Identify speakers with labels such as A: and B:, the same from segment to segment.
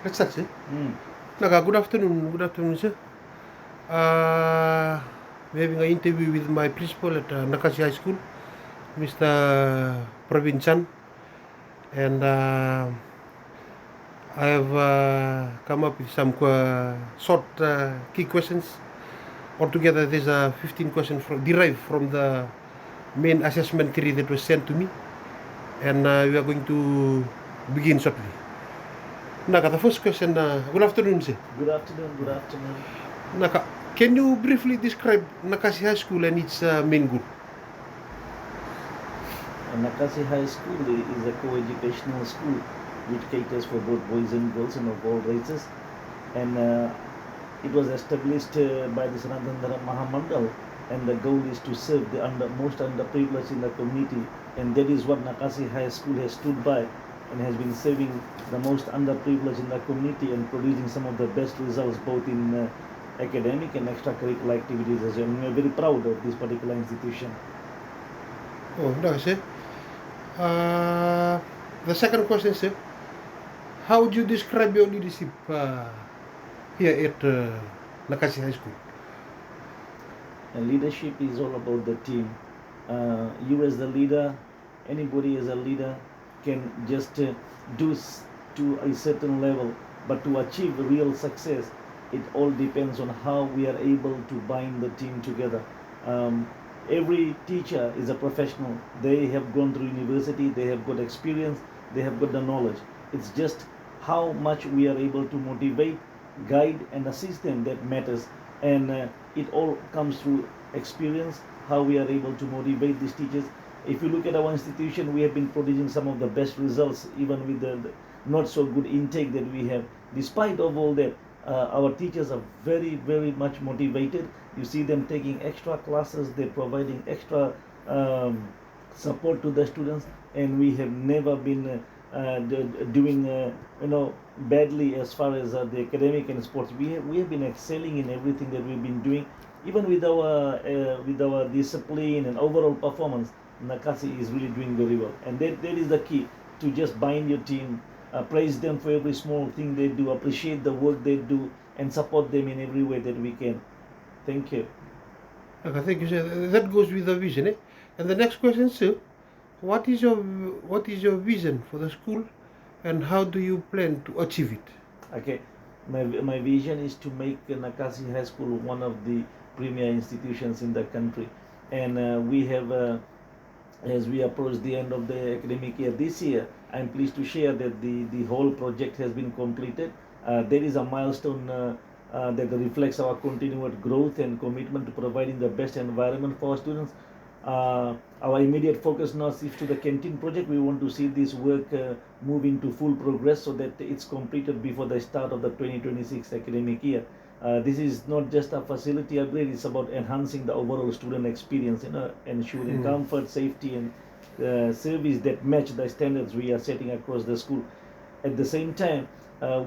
A: Let's start, sir.
B: Mm.
A: Good afternoon. Good afternoon, sir. We're having an interview with my principal at Nakasi High School, Mr. Pravin Chan, and I have come up with some short key questions. Altogether, there's 15 questions derived from the main assessment tree that was sent to me, and we are going to begin shortly. The first question. Good afternoon, sir.
B: Good afternoon. Good afternoon.
A: Naka, can you briefly describe Nakasi High School and its main goal?
B: Nakasi High School is a co-educational school which caters for both boys and girls and of all races. And it was established by the Sanatandara Mahamandal, and the goal is to serve the most underprivileged in the community. And that is what Nakasi High School has stood by and has been serving the most underprivileged in the community and producing some of the best results both in academic and extracurricular activities as well. And we are very proud of this particular institution.
A: Oh, no, sir. The second question, sir. How would you describe your leadership here at Nakasi High School?
B: And leadership is all about the team. You as the leader, anybody as a leader can just do to a certain level, but to achieve real success, it all depends on how we are able to bind the team together. Every teacher is a professional. They have gone through university, they have got experience, they have got the knowledge. It's just how much we are able to motivate, guide, and assist them that matters. And it all comes through experience, how we are able to motivate these teachers. If you look at our institution, we have been producing some of the best results, even with the not so good intake that we have. Despite of all that, our teachers are very much motivated. You see them taking extra classes, they're providing extra support to the students, and we have never been doing badly as far as the academic and sports. We have been excelling in everything that we've been doing, even with our discipline and overall performance. Nakasi is really doing very well, and that is the key, to just bind your team, praise them for every small thing they do, appreciate the work they do, and support them in every way that we can. Thank you.
A: Okay, thank you, sir. That goes with the vision. And the next question, sir. What is your vision for the school, and how do you plan to achieve it?
B: Okay, my vision is to make Nakasi High School one of the premier institutions in the country, and we have as we approach the end of the academic year this year, I'm pleased to share that the whole project has been completed. There is a milestone that reflects our continued growth and commitment to providing the best environment for our students. Our immediate focus now shifts to the canteen project. We want to see this work move into full progress so that it's completed before the start of the 2026 academic year. This is not just a facility upgrade, it's about enhancing the overall student experience, ensuring comfort, safety, and service that match the standards we are setting across the school. At the same time,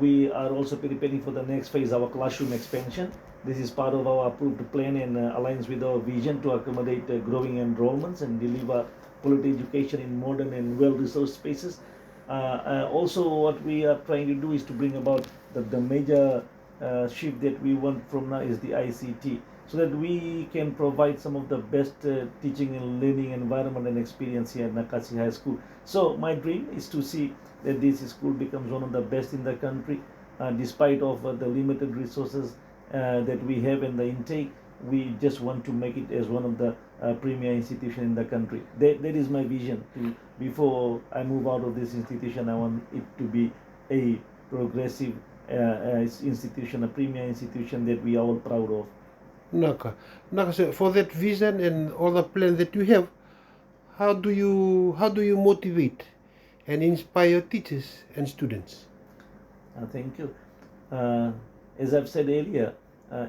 B: we are also preparing for the next phase, our classroom expansion. This is part of our approved plan and aligns with our vision to accommodate growing enrollments and deliver quality education in modern and well-resourced spaces. Also, what we are trying to do is to bring about the major shift that we want from now is the ICT, so that we can provide some of the best teaching and learning environment and experience here at Nakasi High School. So my dream is to see that this school becomes one of the best in the country, despite of the limited resources that we have in the intake. We just want to make it as one of the premier institution in the country. That is my vision. Before I move out of this institution, I want it to be a progressive institution, a premier institution that we are all proud of.
A: Naka, sir, for that vision and all the plans that you have, how do you motivate and inspire teachers and students?
B: Thank you. As I've said earlier,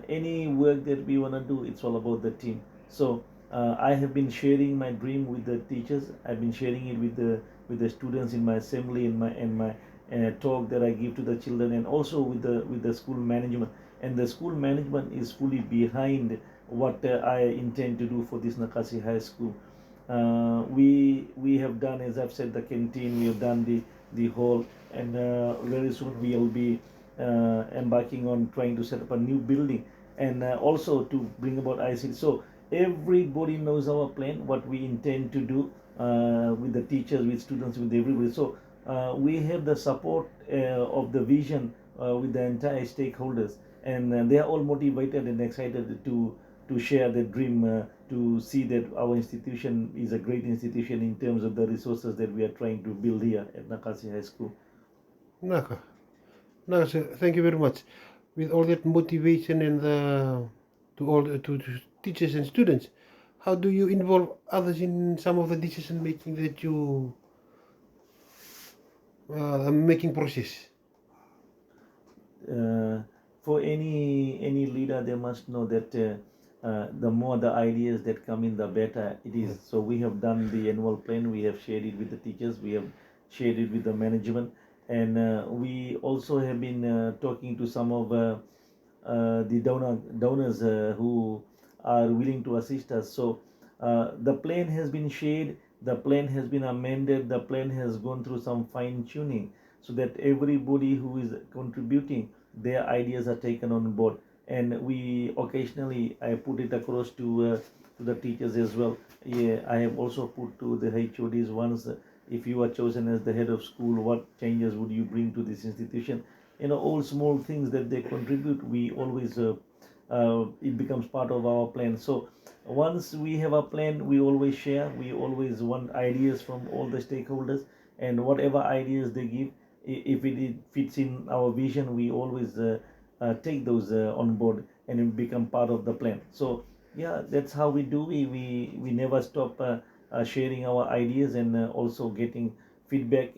B: any work that we want to do, it's all about the team. So I have been sharing my dream with the teachers. I've been sharing it with the students in my assembly and my talk that I give to the children, and also with the school management. And the school management is fully behind what I intend to do for this Nakasi High School. We have done, as I've said, the canteen. We have done the hall, and very soon we will be embarking on trying to set up a new building, and also to bring about ICT. So everybody knows our plan, what we intend to do with the teachers, with students, with everybody. So we have the support of the vision with the entire stakeholders, and they are all motivated and excited to share the dream, to see that our institution is a great institution in terms of the resources that we are trying to build here at Nakasi High School.
A: Naka. Naka, sir, thank you very much. With all that motivation and to teachers and students, how do you involve others in some of the decision making that you making process?
B: For any leader, they must know that the more the ideas that come in, the better it is. So we have done the annual plan. We have shared it with the teachers. We have shared it with the management, and we also have been talking to some of the donors who are willing to assist us. So the plan has been shared, the plan has been amended, the plan has gone through some fine tuning, so that everybody who is contributing, their ideas are taken on board. And we occasionally, I put it across to the teachers as well. Yeah, I have also put to the HODs once, if you are chosen as the head of school, what changes would you bring to this institution? All small things that they contribute, we always it becomes part of our plan. So once we have a plan, we always share, we always want ideas from all the stakeholders, and whatever ideas they give, if it fits in our vision, we always take those on board, and it become part of the plan. So yeah, that's how we do. We never stop sharing our ideas, and also getting feedback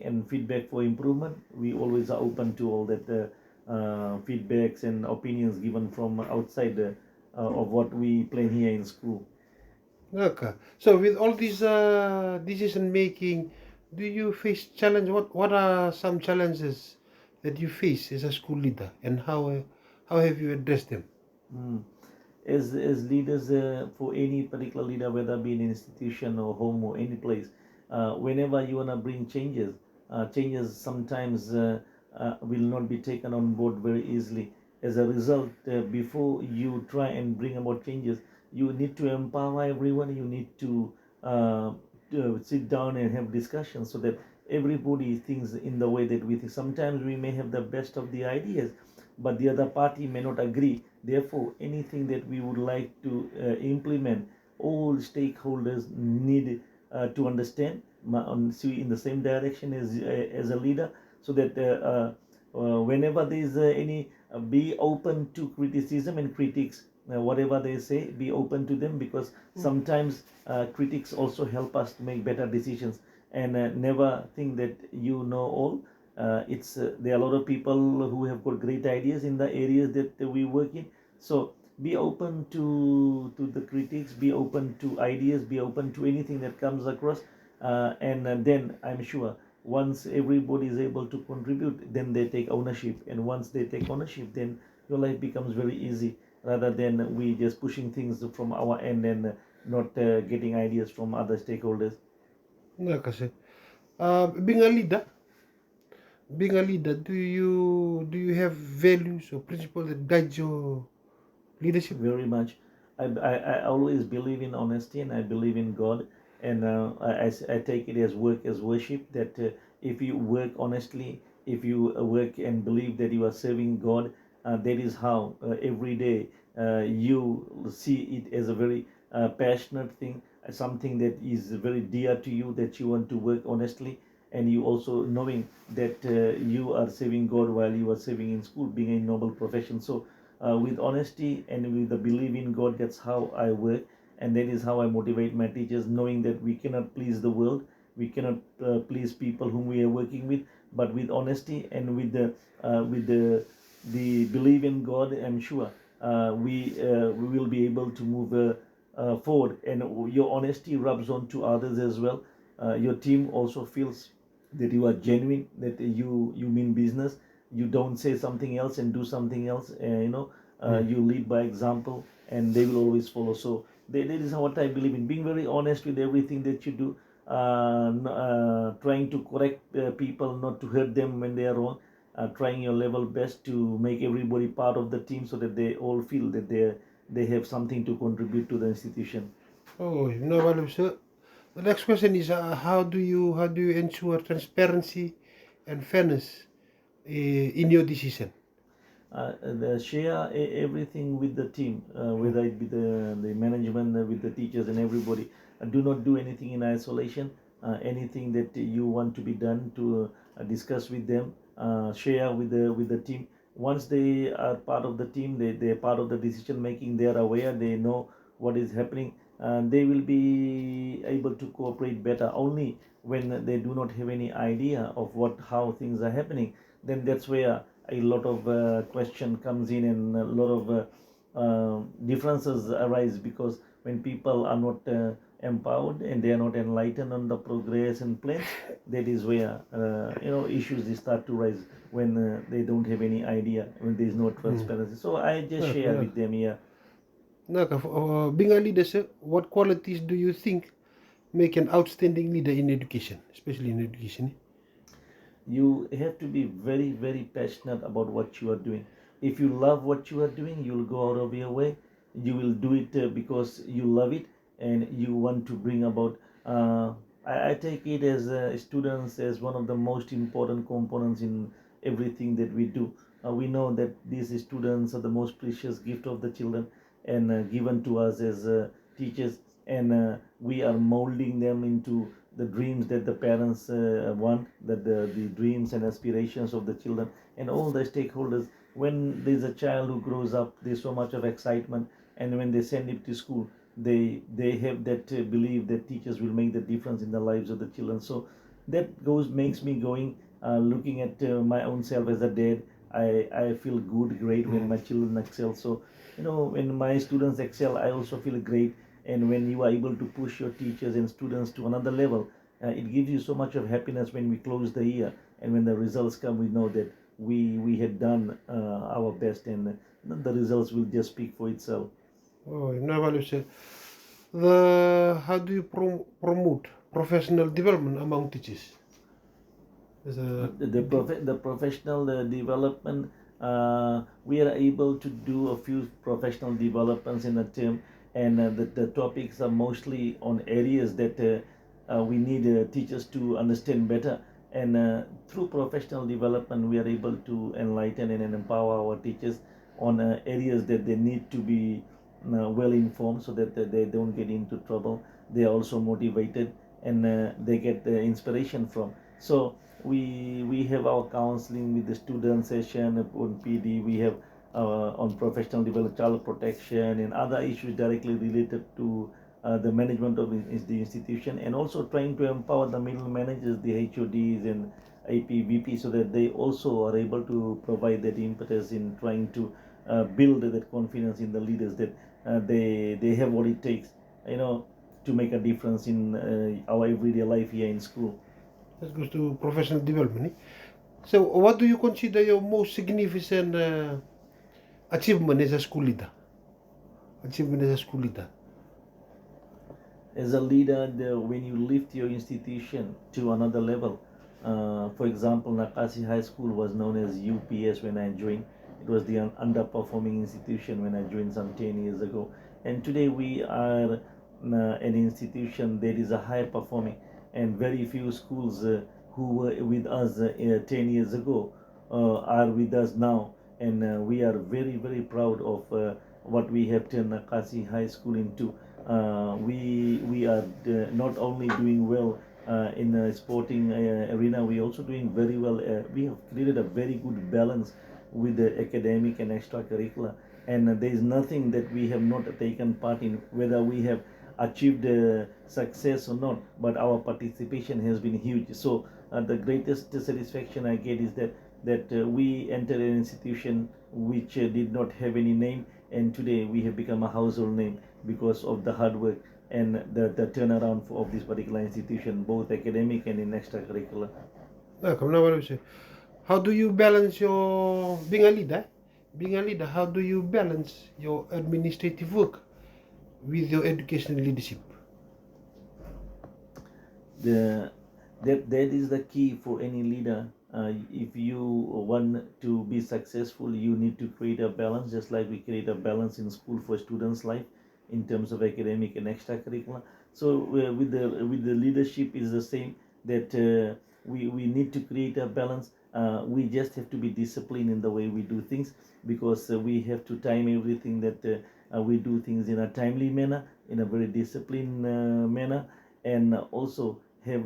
B: for improvement. We always are open to all that feedbacks and opinions given from outside of what we plan here in school.
A: Okay. So with all these decision making, do you face challenge? What are some challenges that you face as a school leader, and how have you addressed them?
B: Mm. As leaders, for any particular leader, whether be in an institution or home or any place, whenever you want to bring changes, changes sometimes will not be taken on board very easily. As a result, before you try and bring about changes, you need to empower everyone. You need to sit down and have discussions, so that everybody thinks in the way that we think. Sometimes we may have the best of the ideas, but the other party may not agree. Therefore, anything that we would like to implement, all stakeholders need to understand, see in the same direction as a leader, so that whenever there is any, be open to criticism and critics. Whatever they say, be open to them, because sometimes critics also help us to make better decisions. And never think that you know all. It's There are a lot of people who have got great ideas in the areas that we work in. So be open to the critics, be open to ideas, be open to anything that comes across, and then I'm sure once everybody is able to contribute, then they take ownership, and once they take ownership, then your life becomes very easy, rather than we just pushing things from our end, and not getting ideas from other stakeholders.
A: No, kasi being a leader, do you have values or principles that guide your leadership?
B: Very much. I always believe in honesty, and I believe in God, and I take it as work as worship, that if you work honestly, if you work and believe that you are serving God, that is how every day you see it as a very passionate thing, something that is very dear to you, that you want to work honestly, and you also knowing that you are serving God while you are serving in school, being a noble profession. So with honesty and with the belief in God, that's how I work, and that is how I motivate my teachers, knowing that we cannot please the world, we cannot please people whom we are working with, but with honesty and with the belief in God, I'm sure we will be able to move forward, and your honesty rubs on to others as well. Your team also feels that you are genuine, that you mean business, you don't say something else and do something else. You lead by example, and they will always follow. So that is what I believe in, being very honest with everything that you do, trying to correct people, not to hurt them when they are wrong, trying your level best to make everybody part of the team so that they all feel that they have something to contribute to the institution.
A: Oh, no problem, sir. The next question is how do you ensure transparency and fairness in your decision?
B: Share everything with the team, whether it be the management, with the teachers and everybody. Do not do anything in isolation. Anything that you want to be done to discuss with them, share with the team. Once they are part of the team, they are part of the decision making. They are aware. They know what is happening. They will be able to cooperate better. Only when they do not have any idea of how things are happening, then that's where a lot of question comes in, and a lot of differences arise, because when people are not empowered and they are not enlightened on the progress and plans, that is where issues they start to rise, when they don't have any idea, when there is no transparency. So I just
A: Okay,
B: share with them here.
A: Naka, being a leader, sir, what qualities do you think make an outstanding leader in education, especially in education?
B: You have to be very very passionate about what you are doing. If you love what you are doing, you'll go out of your way. You will do it because you love it, and you want to bring about I take it as students as one of the most important components in everything that we do. We know that these students are the most precious gift of the children, and given to us as teachers, and we are molding them into the dreams that the parents want, that the dreams and aspirations of the children and all the stakeholders. When there's a child who grows up, there's so much of excitement, and when they send it to school, they have that belief that teachers will make the difference in the lives of the children. So that makes me going, looking at my own self as a dad. I feel good, great when my children excel. So when my students excel, I also feel great. And when you are able to push your teachers and students to another level, it gives you so much of happiness when we close the year, and when the results come, we know that we had done our best, and the results will just speak for itself.
A: Oh, no, sir. How do you promote professional development among teachers? There's a,
B: The professional development, we are able to do a few professional developments in a term, and the topics are mostly on areas that we need teachers to understand better, and through professional development we are able to enlighten and empower our teachers on areas that they need to be well informed, so that they don't get into trouble. They are also motivated, and they get the inspiration from. So we have our counseling with the student session on PD. We have on professional development, child protection, and other issues directly related to the management of the institution, and also trying to empower the middle managers, the HODs and APVP, so that they also are able to provide that impetus in trying to build that confidence in the leaders, that they have what it takes, you know, to make a difference in our everyday life here in school.
A: that goes to professional development. So, what do you consider your most significant achievement as a school leader? Achievement as a school leader.
B: As a leader, when you lift your institution to another level, for example, Nakasi High School was known as UPS when I joined. It was the underperforming institution when I joined some 10 years ago, and today we are an institution that is a high performing, and very few schools who were with us 10 years ago are with us now, and we are very very proud of what we have turned Nakasi High School into. We are not only doing well in the sporting arena, we also doing very well. We have created a very good balance with the academic and extracurricular, and there is nothing that we have not taken part in, whether we have achieved success or not, but our participation has been huge. So the greatest satisfaction I get is that we entered an institution which did not have any name, and today we have become a household name because of the hard work and the turnaround of this particular institution, both academic and in extracurricular.
A: Come now, what I say. How do you balance your being a leader? Being a leader, how do you balance your administrative work with your educational leadership?
B: The that is the key for any leader. if you want to be successful, you need to create a balance, just like we create a balance in school for students' life in terms of academic and extracurricular. So with the leadership is the same, that we need to create a balance. We just have to be disciplined in the way we do things, because we have to time everything, that we do things in a timely manner, in a very disciplined manner, and also have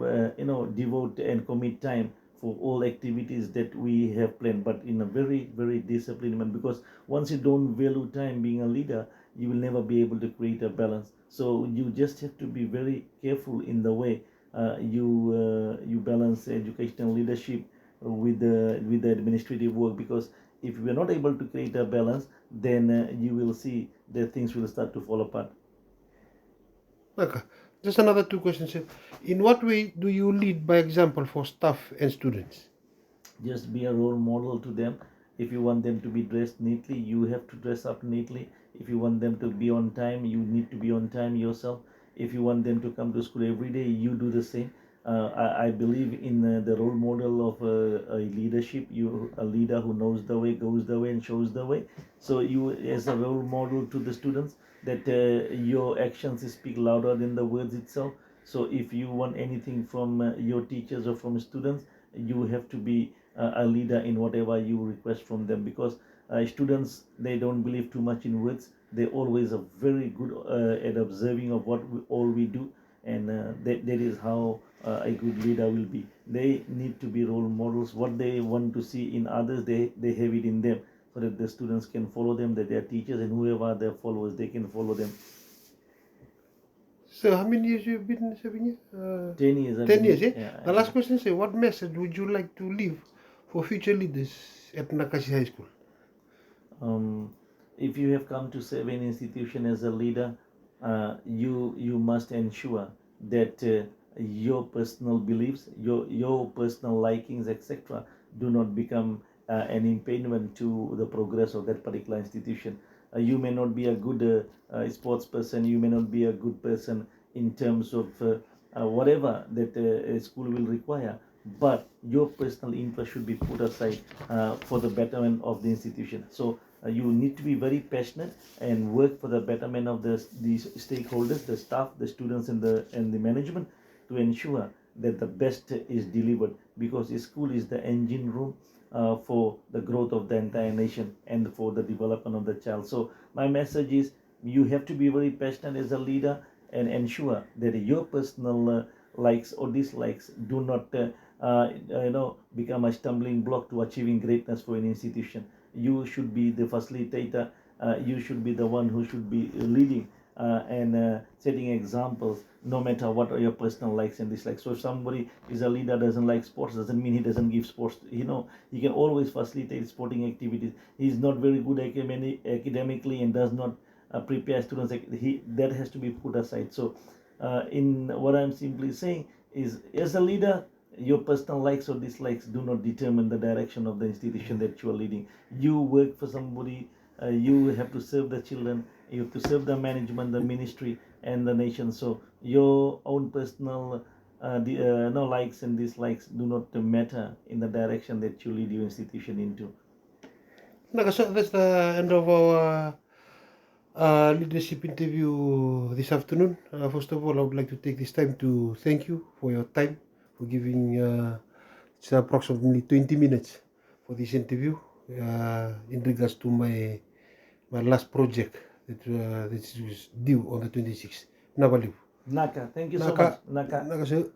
B: devote and commit time for all activities that we have planned, but in a very, very disciplined manner. Because once you don't value time being a leader, you will never be able to create a balance. So you just have to be very careful in the way you balance educational leadership with the administrative work. Because if we are not able to create a balance, then you will see that things will start to fall apart.
A: Okay. Just another two questions here. In what way do you lead by example for staff and students?
B: Just be a role model to them. If you want them to be dressed neatly, you have to dress up neatly. If you want them to be on time, you need to be on time yourself. If you want them to come to school every day, you do the same. I believe in the role model of a leadership. A leader who knows the way, goes the way, and shows the way. So you, as a role model to the students, that your actions speak louder than the words itself. So if you want anything from your teachers or from students, you have to be a leader in whatever you request from them. Because students, they don't believe too much in words. They always are very good at observing of what all we do, and that is how a good leader will be. They need to be role models. What they want to see in others, they have it in them, so that the students can follow them, that their teachers and whoever are their followers, they can follow them.
A: So how many years you've been serving here?
B: 10 years I've
A: 10
B: been,
A: years, eh?
B: yeah,
A: The last question is, what message would you like to leave for future leaders at Nakasi High School?
B: If you have come to serve an institution as a leader, you must ensure that your personal beliefs, your personal likings, etc., do not become an impediment to the progress of that particular institution. You may not be a good sports person. You may not be a good person in terms of whatever that a school will require, but your personal interest should be put aside for the betterment of the institution. So you need to be very passionate and work for the betterment of these stakeholders, the staff, the students, and the management, to ensure that the best is delivered, because the school is the engine room for the growth of the entire nation and for the development of the child. So my message is, you have to be very passionate as a leader and ensure that your personal likes or dislikes do not become a stumbling block to achieving greatness for an institution. You should be the facilitator. You should be the one who should be leading and setting examples, no matter what are your personal likes and dislikes. So if somebody is a leader, doesn't like sports, doesn't mean he doesn't give sports. He can always facilitate sporting activities. He's not very good academically and does not prepare students. That has to be put aside. So in what I'm simply saying is, as a leader, your personal likes or dislikes do not determine the direction of the institution that you are leading. You work for somebody. You have to serve the children. You have to serve the management, the ministry, and the nation. So your own personal no likes and dislikes do not matter in the direction that you lead your institution into.
A: So that's the end of our leadership interview this afternoon. First of all, I would like to take this time to thank you for your time, for giving it's approximately 20 minutes for this interview in regards to my last project that is due on the 26th. Nabaliw.
B: Naka, thank you so much. Naka.
A: Naka, sir.